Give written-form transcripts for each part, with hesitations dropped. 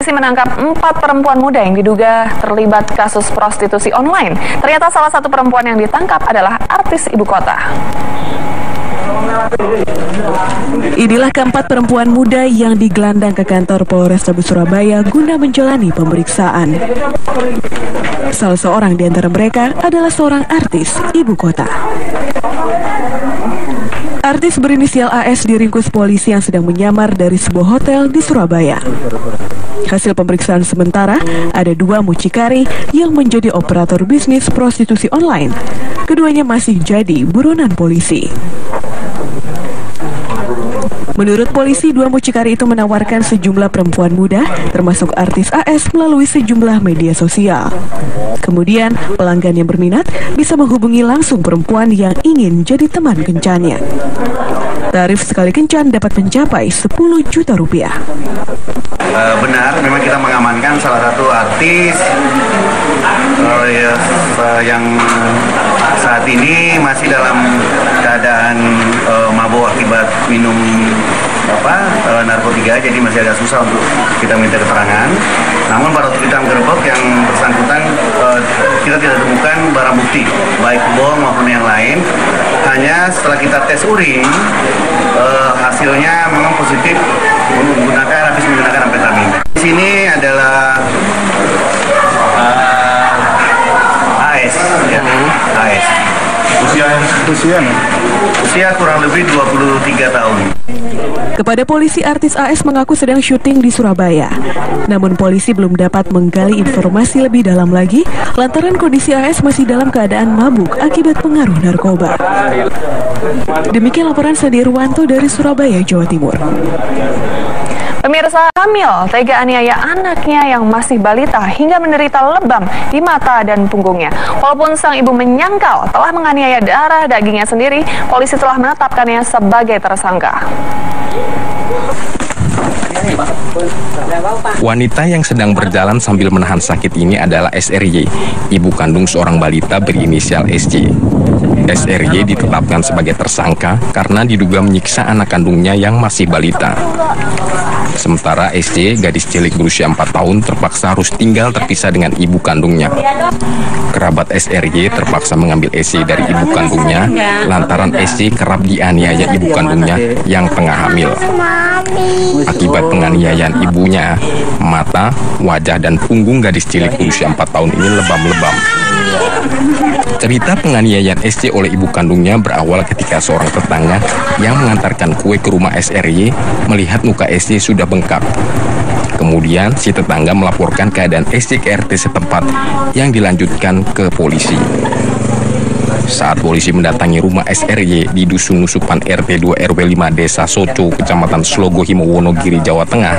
Polisi menangkap 4 perempuan muda yang diduga terlibat kasus prostitusi online. Ternyata salah satu perempuan yang ditangkap adalah artis ibu kota. Inilah keempat perempuan muda yang digelandang ke kantor Polrestabes Surabaya guna menjalani pemeriksaan. Salah seorang di antara mereka adalah seorang artis ibu kota. Artis berinisial AS diringkus polisi yang sedang menyamar dari sebuah hotel di Surabaya. Hasil pemeriksaan sementara, ada 2 mucikari yang menjadi operator bisnis prostitusi online. Keduanya masih jadi buronan polisi. Menurut polisi, 2 mucikari itu menawarkan sejumlah perempuan muda, termasuk artis AS, melalui sejumlah media sosial. Kemudian, pelanggan yang berminat bisa menghubungi langsung perempuan yang ingin jadi teman kencannya. Tarif sekali kencan dapat mencapai 10 juta rupiah. Benar, memang kita mengamankan salah satu artis yang saat ini masih dalam keadaan mabuk akibat minum narkotika, jadi masih agak susah untuk kita minta keterangan. Namun pada waktu kita menggerebek yang bersangkutan, kita tidak temukan barang bukti, baik bom maupun yang lain. Hanya setelah kita tes urin, hasilnya memang positif menggunakan amfetamin. Di sini adalah AS, ya, AS. Usia kurang lebih 23 tahun. Kepada polisi, artis AS mengaku sedang syuting di Surabaya. Namun polisi belum dapat menggali informasi lebih dalam lagi lantaran kondisi AS masih dalam keadaan mabuk akibat pengaruh narkoba. Demikian laporan Sandi Irwanto dari Surabaya, Jawa Timur. Pemirsa, hamil tega aniaya anaknya yang masih balita hingga menderita lebam di mata dan punggungnya. Walaupun sang ibu menyangkal telah menganiaya darah dagingnya sendiri, polisi telah menetapkannya sebagai tersangka. Wanita yang sedang berjalan sambil menahan sakit ini adalah SRY, ibu kandung seorang balita berinisial SJ. SRY ditetapkan sebagai tersangka karena diduga menyiksa anak kandungnya yang masih balita. Sementara SJ, gadis cilik berusia 4 tahun, terpaksa harus tinggal terpisah dengan ibu kandungnya. Kerabat SRY terpaksa mengambil SJ dari ibu kandungnya lantaran SJ kerap dianiaya ibu kandungnya yang tengah hamil. Akibat penganiayaan ibunya, mata, wajah, dan punggung gadis cilik berusia 4 tahun ini lebam-lebam. Cerita penganiayaan SJ oleh ibu kandungnya berawal ketika seorang tetangga yang mengantarkan kue ke rumah SRY melihat muka SJ sudah bengkak. Kemudian si tetangga melaporkan keadaan SJ ke RT setempat yang dilanjutkan ke polisi. Saat polisi mendatangi rumah SRY di Dusun Nusupan RT 2 RW 5 Desa Soco, Kecamatan Slogohimo, Wonogiri, Jawa Tengah,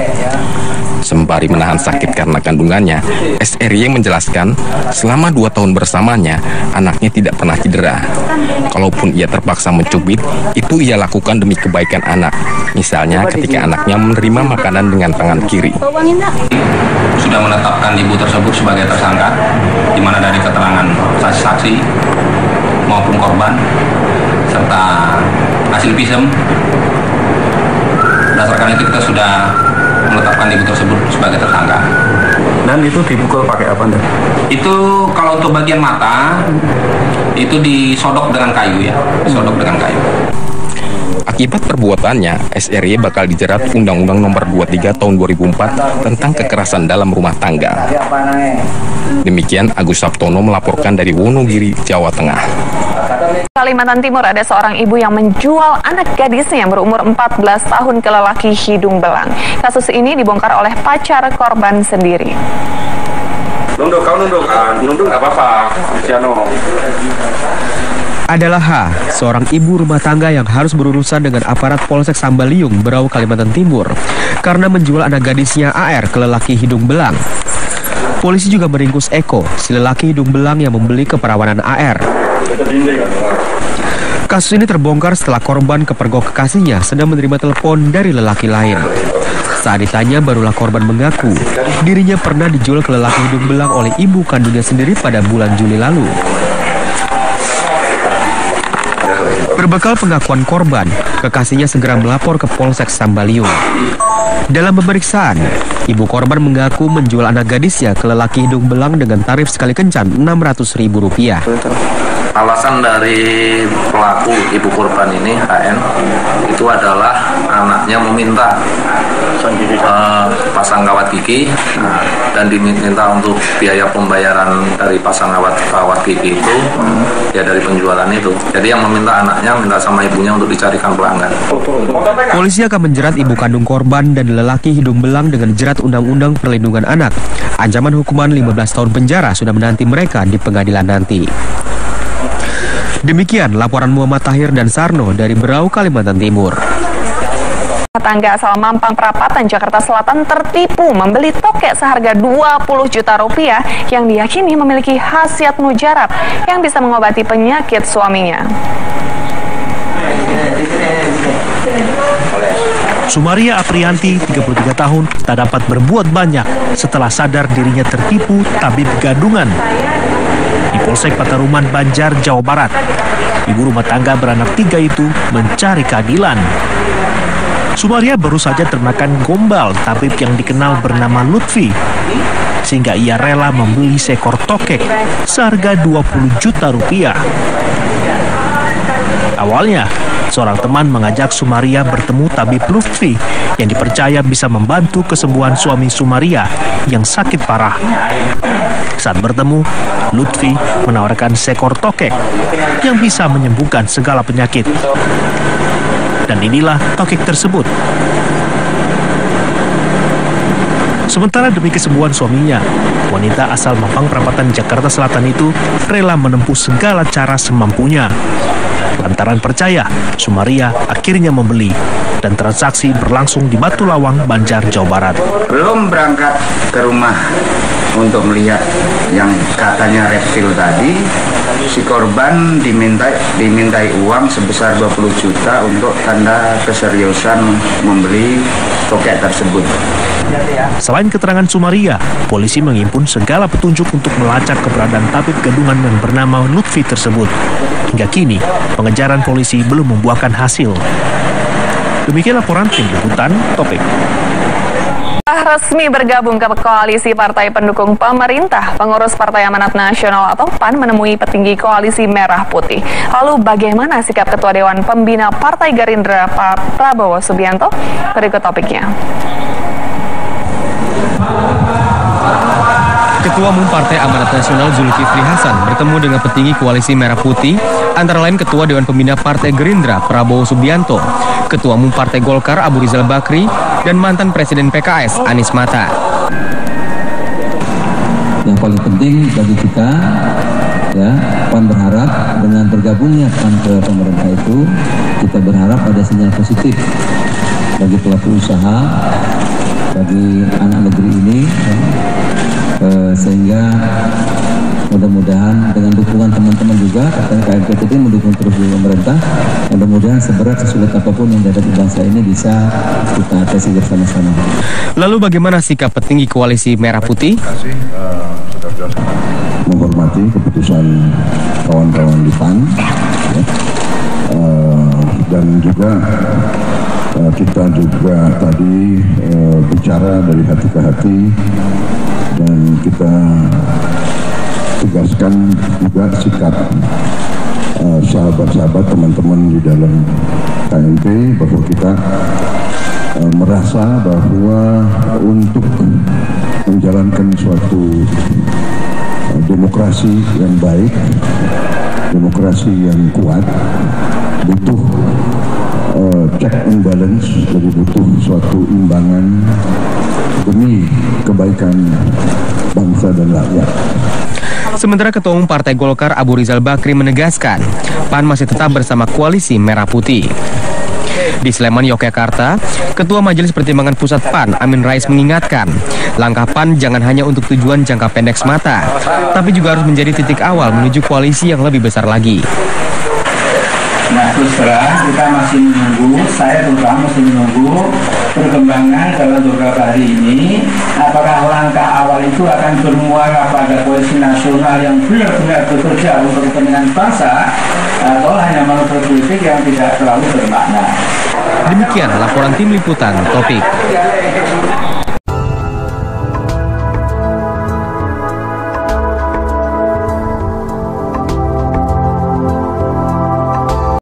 sembari menahan sakit karena kandungannya, SRY menjelaskan selama 2 tahun bersamanya, anaknya tidak pernah cedera. Kalaupun ia terpaksa mencubit, itu ia lakukan demi kebaikan anak. Misalnya ketika anaknya menerima makanan dengan tangan kiri. Sudah menetapkan ibu tersebut sebagai tersangka, di mana dari keterangan saksi-saksi maupun korban, serta hasil visum, berdasarkan itu kita sudah menetapkan ibu tersebut sebagai tersangka. Dan itu dipukul pakai apa nih? Itu kalau untuk bagian mata itu disodok dengan kayu ya, disodok dengan kayu. Akibat perbuatannya, SRY bakal dijerat Undang-Undang Nomor 23 Tahun 2004 tentang kekerasan dalam rumah tangga. Demikian Agus Sabtono melaporkan dari Wonogiri, Jawa Tengah. Kalimantan Timur, ada seorang ibu yang menjual anak gadisnya yang berumur 14 tahun ke lelaki hidung belang. Kasus ini dibongkar oleh pacar korban sendiri. Nunduk nggak apa-apa, Ciano. Adalah H, seorang ibu rumah tangga yang harus berurusan dengan aparat Polsek Sambaliung, Berau, Kalimantan Timur, karena menjual anak gadisnya AR ke lelaki hidung belang. Polisi juga meringkus Eko, si lelaki hidung belang yang membeli keperawanan AR. Kasus ini terbongkar setelah korban kepergok kekasihnya sedang menerima telepon dari lelaki lain. Saat ditanya, barulah korban mengaku dirinya pernah dijual ke lelaki hidung belang oleh ibu kandungnya sendiri pada bulan Juli lalu. Berbekal pengakuan korban, kekasihnya segera melapor ke Polsek Sambaliung. Dalam pemeriksaan, ibu korban mengaku menjual anak gadisnya ke lelaki hidung belang dengan tarif sekali kencan Rp600.000. Alasan dari pelaku ibu korban ini, HN, itu adalah anaknya meminta pasang kawat gigi dan diminta untuk biaya pembayaran dari pasang kawat gigi itu ya dari penjualan itu. Jadi yang meminta anaknya minta sama ibunya untuk dicarikan pelanggan. Polisi akan menjerat ibu kandung korban dan lelaki hidung belang dengan jerat Undang-Undang Perlindungan Anak. Ancaman hukuman 15 tahun penjara sudah menanti mereka di pengadilan nanti. Demikian laporan Muhammad Tahir dan Sarno dari Berau, Kalimantan Timur. Tetangga asal Mampang Perapatan, Jakarta Selatan tertipu membeli tokek seharga Rp20 juta yang diyakini memiliki khasiat mujarab yang bisa mengobati penyakit suaminya. Sumaria Aprianti, 33 tahun, tak dapat berbuat banyak setelah sadar dirinya tertipu tabib gadungan di Polsek Pataruman, Banjar, Jawa Barat. Ibu rumah tangga beranak 3 itu mencari keadilan. Sumaria baru saja termakan gombal tabib yang dikenal bernama Lutfi, sehingga ia rela membeli seekor tokek seharga Rp20 juta. Awalnya, seorang teman mengajak Sumaria bertemu tabib Lutfi yang dipercaya bisa membantu kesembuhan suami Sumaria yang sakit parah. Saat bertemu, Lutfi menawarkan seekor tokek yang bisa menyembuhkan segala penyakit. Dan inilah tokek tersebut. Sementara demi kesembuhan suaminya, wanita asal Mampang Perapatan, Jakarta Selatan itu rela menempuh segala cara semampunya. Lantaran percaya, Sumaria akhirnya membeli dan transaksi berlangsung di Batu Lawang, Banjar, Jawa Barat. Belum berangkat ke rumah untuk melihat yang katanya reptil tadi, si korban dimintai uang sebesar 20 juta untuk tanda keseriusan membeli tokek tersebut. Selain keterangan Sumaria, polisi menghimpun segala petunjuk untuk melacak keberadaan tabib gadungan yang bernama Lutfi tersebut. Hingga kini, pengejaran polisi belum membuahkan hasil. Demikian laporan tim liputan Topik. Resmi bergabung ke koalisi partai pendukung pemerintah, pengurus Partai Amanat Nasional atau PAN menemui petinggi koalisi Merah Putih. Lalu bagaimana sikap Ketua Dewan Pembina Partai Gerindra Pak Prabowo Subianto? Berikut topiknya. Ketua Umum Partai Amanat Nasional Zulkifli Hasan bertemu dengan petinggi koalisi Merah Putih, antara lain Ketua Dewan Pembina Partai Gerindra Prabowo Subianto, Ketua Umum Partai Golkar Abu Rizal Bakri, dan mantan Presiden PKS Anies Mata. Yang paling penting bagi kita, ya, PAN berharap dengan bergabungnya PAN ke pemerintah itu, kita berharap ada sinyal positif bagi pelaku usaha, bagi anak negeri ini, ya, sehingga mudah-mudahan dengan dukungan teman-teman juga KMPT mendukung terus di pemerintah, mudah-mudahan seberat sesulit apapun yang dihadapi bangsa ini bisa kita atasi bersama-sama. Lalu bagaimana sikap petinggi koalisi Merah Putih? Menghormati keputusan kawan-kawan di PAN, ya. Dan juga kita juga tadi bicara dari hati ke hati, dan kita tegaskan juga sikap sahabat-sahabat teman-teman di dalam KMP bahwa kita merasa bahwa untuk menjalankan suatu demokrasi yang baik, demokrasi yang kuat, butuh check and balance, jadi butuh suatu imbangan demi kebaikan bangsa dan rakyat. Sementara Ketua Umum Partai Golkar Abu Rizal Bakri menegaskan, PAN masih tetap bersama koalisi Merah Putih. Di Sleman, Yogyakarta, Ketua Majelis Pertimbangan Pusat PAN Amin Rais mengingatkan, langkah PAN jangan hanya untuk tujuan jangka pendek semata, tapi juga harus menjadi titik awal menuju koalisi yang lebih besar lagi. Nah, terus terang kita masih menunggu, saya terutama masih menunggu perkembangan dalam beberapa hari ini. Apakah langkah awal itu akan bermuara pada Polisi Nasional yang benar-benar bekerja untuk kepentingan bangsa, atau hanya manuver politik yang tidak terlalu bermakna. Demikian laporan tim liputan Topik.